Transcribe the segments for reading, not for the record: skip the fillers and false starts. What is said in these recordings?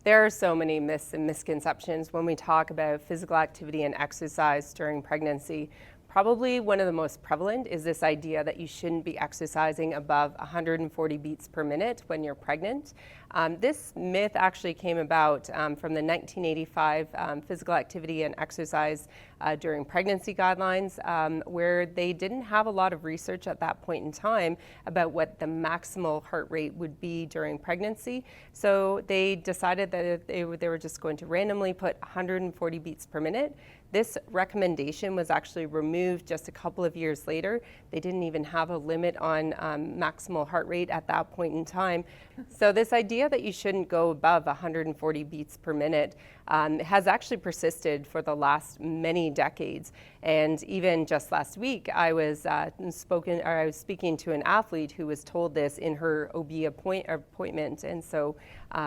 There are so many myths and misconceptions when we talk about physical activity and exercise during pregnancy. Probably one of the most prevalent is this idea that you shouldn't be exercising above 140 beats per minute when you're pregnant. This myth actually came about from the 1985 physical activity and exercise during pregnancy guidelines, where they didn't have a lot of research at that point in time about what the maximal heart rate would be during pregnancy. So they decided that they were just going to randomly put 140 beats per minute. This recommendation was actually removed just a couple of years later. They didn't even have a limit on maximal heart rate at that point in time. So this idea that you shouldn't go above 140 beats per minute has actually persisted for the last many decades. And even just last week, I was speaking to an athlete who was told this in her OB appointment. And so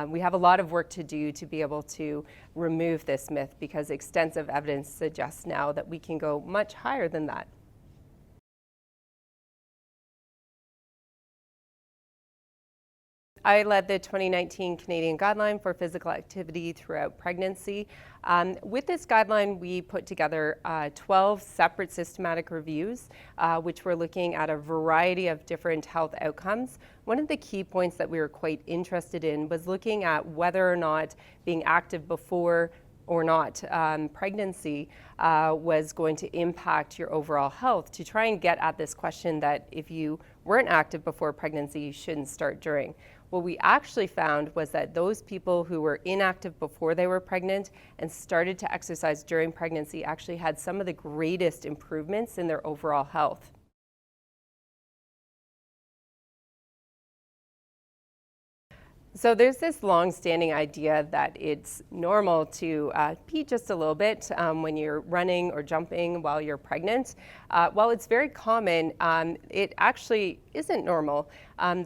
we have a lot of work to do to be able to remove this myth, because extensive evidence suggests now that we can go much higher than that. I led the 2019 Canadian Guideline for Physical Activity throughout pregnancy. With this guideline, we put together 12 separate systematic reviews, which were looking at a variety of different health outcomes. One of the key points that we were quite interested in was looking at whether or not being active before or not pregnancy was going to impact your overall health, to try and get at this question that if you weren't active before pregnancy, you shouldn't start during. What we actually found was that those people who were inactive before they were pregnant and started to exercise during pregnancy actually had some of the greatest improvements in their overall health. So there's this long-standing idea that it's normal to pee just a little bit when you're running or jumping while you're pregnant. While it's very common, it actually isn't normal.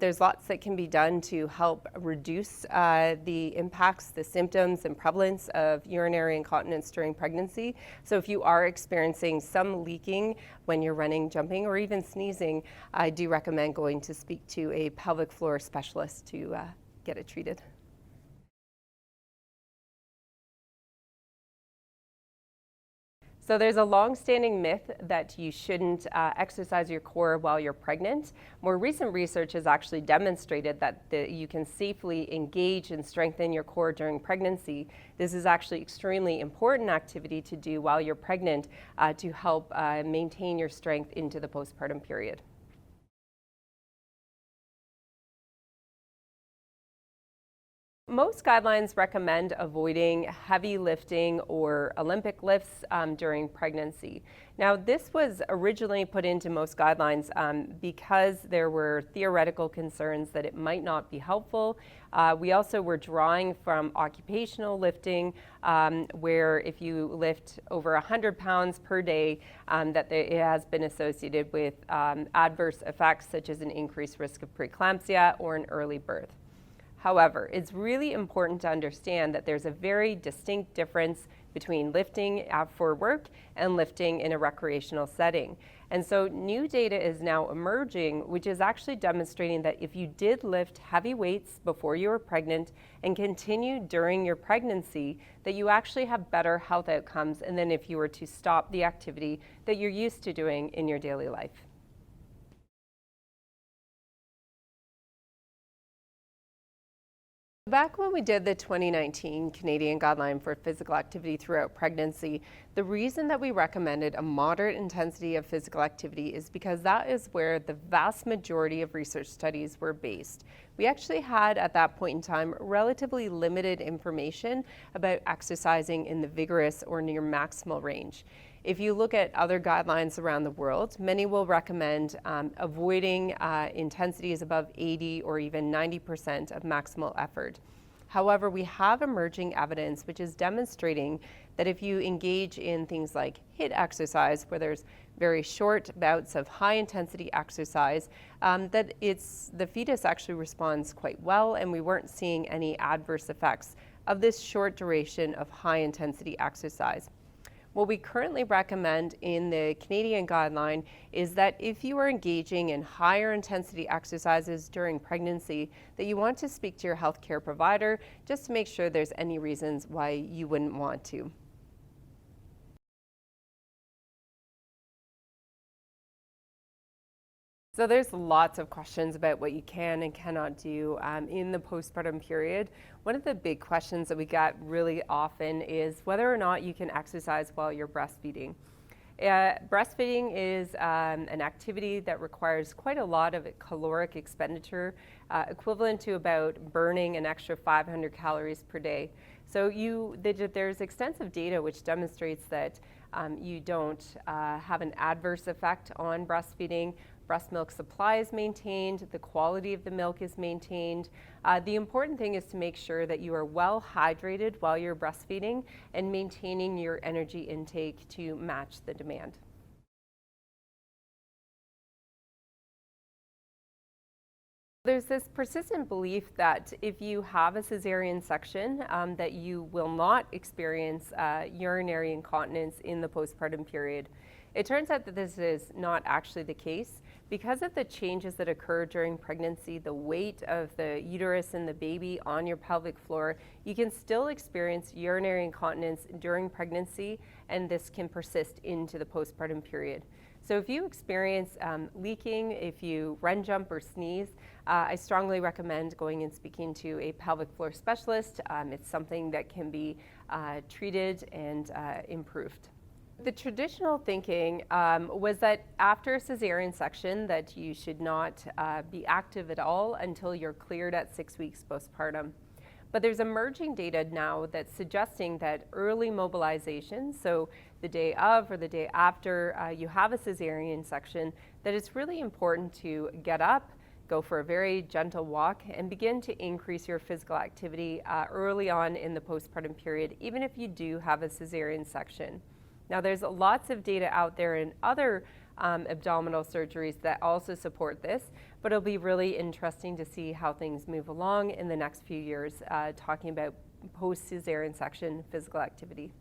There's lots that can be done to help reduce the impacts, the symptoms and prevalence of urinary incontinence during pregnancy. So if you are experiencing some leaking when you're running, jumping, or even sneezing, I do recommend going to speak to a pelvic floor specialist to get it treated. So there's a long-standing myth that you shouldn't exercise your core while you're pregnant. More recent research has actually demonstrated that you can safely engage and strengthen your core during pregnancy. This is actually extremely important activity to do while you're pregnant to help maintain your strength into the postpartum period. Most guidelines recommend avoiding heavy lifting or Olympic lifts during pregnancy. Now, this was originally put into most guidelines because there were theoretical concerns that it might not be helpful. We also were drawing from occupational lifting, where if you lift over 100 pounds per day, that it has been associated with adverse effects such as an increased risk of preeclampsia or an early birth. However, it's really important to understand that there's a very distinct difference between lifting for work and lifting in a recreational setting. And so new data is now emerging, which is actually demonstrating that if you did lift heavy weights before you were pregnant and continue during your pregnancy, that you actually have better health outcomes than if you were to stop the activity that you're used to doing in your daily life. Back when we did the 2019 Canadian Guideline for Physical Activity throughout pregnancy, the reason that we recommended a moderate intensity of physical activity is because that is where the vast majority of research studies were based. We actually had, at that point in time, relatively limited information about exercising in the vigorous or near maximal range. If you look at other guidelines around the world, many will recommend avoiding intensities above 80 or even 90% of maximal effort. However, we have emerging evidence which is demonstrating that if you engage in things like HIIT exercise, where there's very short bouts of high intensity exercise, that the fetus actually responds quite well, and we weren't seeing any adverse effects of this short duration of high intensity exercise. What we currently recommend in the Canadian guideline is that if you are engaging in higher intensity exercises during pregnancy, that you want to speak to your healthcare provider just to make sure there's any reasons why you wouldn't want to. So there's lots of questions about what you can and cannot do in the postpartum period. One of the big questions that we get really often is whether or not you can exercise while you're breastfeeding. Breastfeeding is an activity that requires quite a lot of caloric expenditure, equivalent to about burning an extra 500 calories per day. So there's extensive data which demonstrates that you don't have an adverse effect on breastfeeding. Breast milk supply is maintained, the quality of the milk is maintained. The important thing is to make sure that you are well hydrated while you're breastfeeding and maintaining your energy intake to match the demand. There's this persistent belief that if you have a cesarean section, that you will not experience urinary incontinence in the postpartum period. It turns out that this is not actually the case. Because of the changes that occur during pregnancy, the weight of the uterus and the baby on your pelvic floor, you can still experience urinary incontinence during pregnancy, and this can persist into the postpartum period. So if you experience leaking, if you run, jump, or sneeze, I strongly recommend going and speaking to a pelvic floor specialist. It's something that can be treated and improved. The traditional thinking was that after a cesarean section that you should not be active at all until you're cleared at 6 weeks postpartum. But there's emerging data now that's suggesting that early mobilization, so the day of or the day after you have a cesarean section, that it's really important to get up, go for a very gentle walk, and begin to increase your physical activity early on in the postpartum period, even if you do have a cesarean section. Now, there's lots of data out there in other abdominal surgeries that also support this, but it'll be really interesting to see how things move along in the next few years, talking about post-cesarean section physical activity.